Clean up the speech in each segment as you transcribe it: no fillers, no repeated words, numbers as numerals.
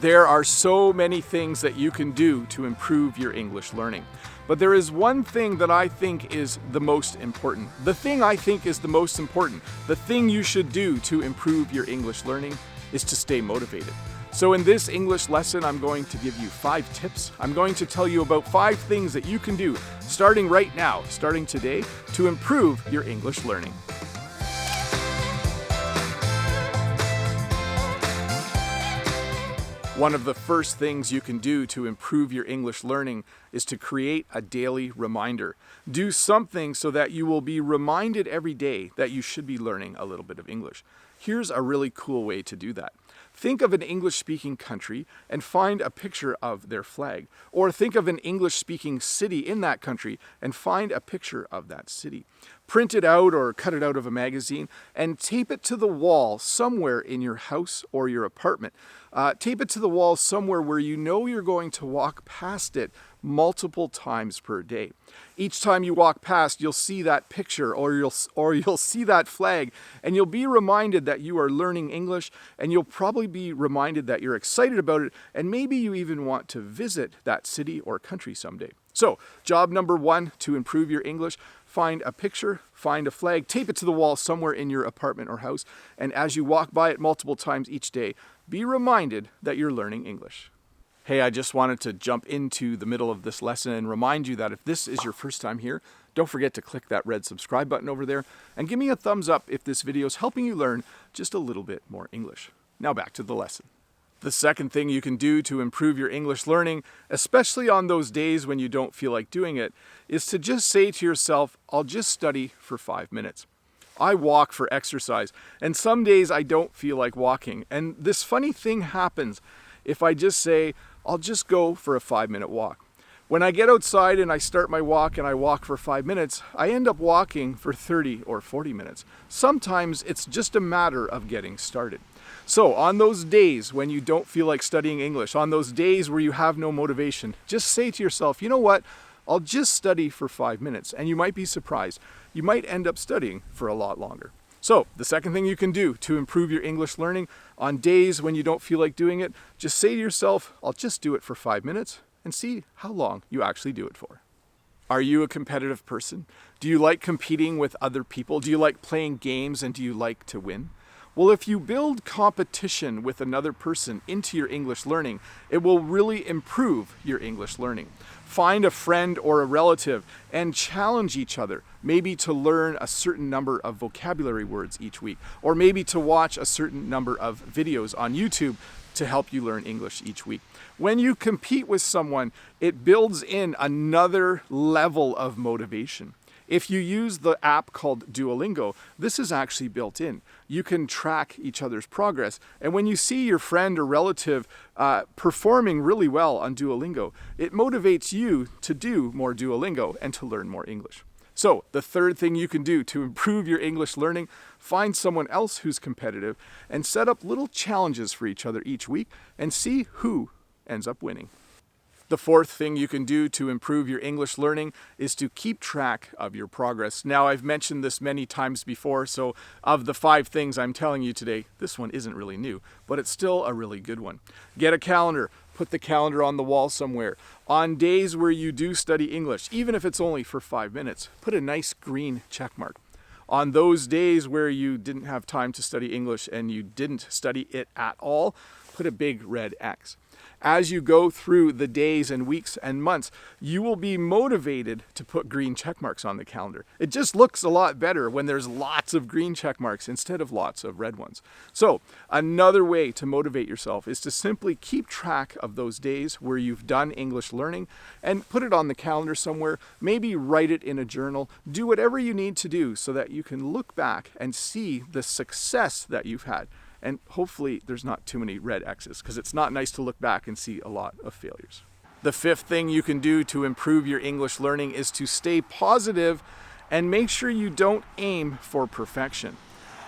There are so many things that you can do to improve your English learning. But there is one thing that I think is the most important. The thing I think is the most important, the thing you should do to improve your English learning, is to stay motivated. So in this English lesson, I'm going to give you 5 tips. I'm going to tell you about 5 things that you can do starting right now, starting today, to improve your English learning. One of the first things you can do to improve your English learning is to create a daily reminder. Do something so that you will be reminded every day that you should be learning a little bit of English. Here's a really cool way to do that. Think of an English-speaking country and find a picture of their flag. Or think of an English-speaking city in that country and find a picture of that city. Print it out or cut it out of a magazine and tape it to the wall somewhere in your house or your apartment. Tape it to the wall somewhere where you know you're going to walk past it multiple times per day. Each time you walk past, you'll see that picture or you'll see that flag, and you'll be reminded that you are learning English, and you'll probably be reminded that you're excited about it, and maybe you even want to visit that city or country someday. So, job number 1 to improve your English: find a picture, find a flag, tape it to the wall somewhere in your apartment or house, and as you walk by it multiple times each day, be reminded that you're learning English. Hey, I just wanted to jump into the middle of this lesson and remind you that if this is your first time here, don't forget to click that red subscribe button over there and give me a thumbs up if this video is helping you learn just a little bit more English. Now back to the lesson. The second thing you can do to improve your English learning, especially on those days when you don't feel like doing it, is to just say to yourself, I'll just study for 5 minutes. I walk for exercise, and some days I don't feel like walking. And this funny thing happens if I just say, I'll just go for a 5-minute walk. When I get outside and I start my walk and I walk for 5 minutes, I end up walking for 30 or 40 minutes. Sometimes it's just a matter of getting started. So on those days when you don't feel like studying English, on those days where you have no motivation, just say to yourself, you know what? I'll just study for 5 minutes, and you might be surprised. You might end up studying for a lot longer. So, the second thing you can do to improve your English learning, on days when you don't feel like doing it, just say to yourself, I'll just do it for 5 minutes, and see how long you actually do it for. Are you a competitive person? Do you like competing with other people? Do you like playing games, and do you like to win? Well, if you build competition with another person into your English learning, it will really improve your English learning. Find a friend or a relative and challenge each other, maybe to learn a certain number of vocabulary words each week, or maybe to watch a certain number of videos on YouTube to help you learn English each week. When you compete with someone, it builds in another level of motivation. If you use the app called Duolingo, this is actually built in. You can track each other's progress. And when you see your friend or relative performing really well on Duolingo, it motivates you to do more Duolingo and to learn more English. So the third thing you can do to improve your English learning, find someone else who's competitive and set up little challenges for each other each week and see who ends up winning. The fourth thing you can do to improve your English learning is to keep track of your progress. Now, I've mentioned this many times before, so of the 5 things I'm telling you today, this one isn't really new, but it's still a really good one. Get a calendar. Put the calendar on the wall somewhere. On days where you do study English, even if it's only for 5 minutes, put a nice green check mark. On those days where you didn't have time to study English and you didn't study it at all, put a big red X. As you go through the days and weeks and months, you will be motivated to put green check marks on the calendar. It just looks a lot better when there's lots of green check marks instead of lots of red ones. So, another way to motivate yourself is to simply keep track of those days where you've done English learning and put it on the calendar somewhere, maybe write it in a journal, do whatever you need to do so that you can look back and see the success that you've had. And hopefully there's not too many red X's, because it's not nice to look back and see a lot of failures. The fifth thing you can do to improve your English learning is to stay positive and make sure you don't aim for perfection.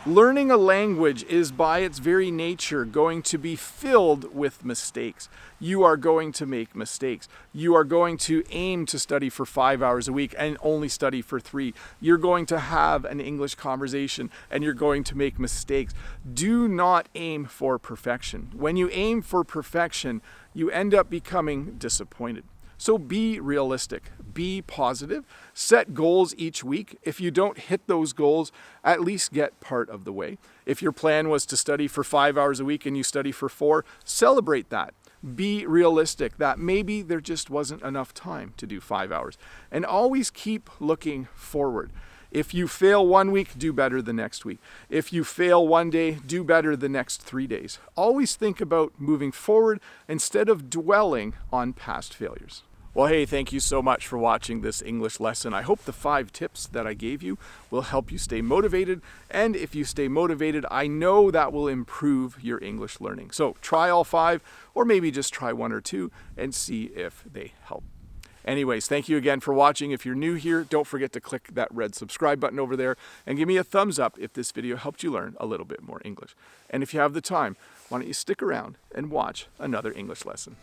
Learning a language is by its very nature going to be filled with mistakes. You are going to make mistakes. You are going to aim to study for 5 hours a week and only study for 3. You're going to have an English conversation and you're going to make mistakes. Do not aim for perfection. When you aim for perfection, you end up becoming disappointed. So be realistic, be positive, set goals each week. If you don't hit those goals, at least get part of the way. If your plan was to study for 5 hours a week and you study for 4, celebrate that. Be realistic that maybe there just wasn't enough time to do 5 hours. And always keep looking forward. If you fail one week, do better the next week. If you fail one day, do better the next 3 days. Always think about moving forward instead of dwelling on past failures. Well, hey, thank you so much for watching this English lesson. I hope the 5 tips that I gave you will help you stay motivated. And if you stay motivated, I know that will improve your English learning. So try all 5, or maybe just try 1 or 2 and see if they help. Anyways, thank you again for watching. If you're new here, don't forget to click that red subscribe button over there and give me a thumbs up if this video helped you learn a little bit more English. And if you have the time, why don't you stick around and watch another English lesson.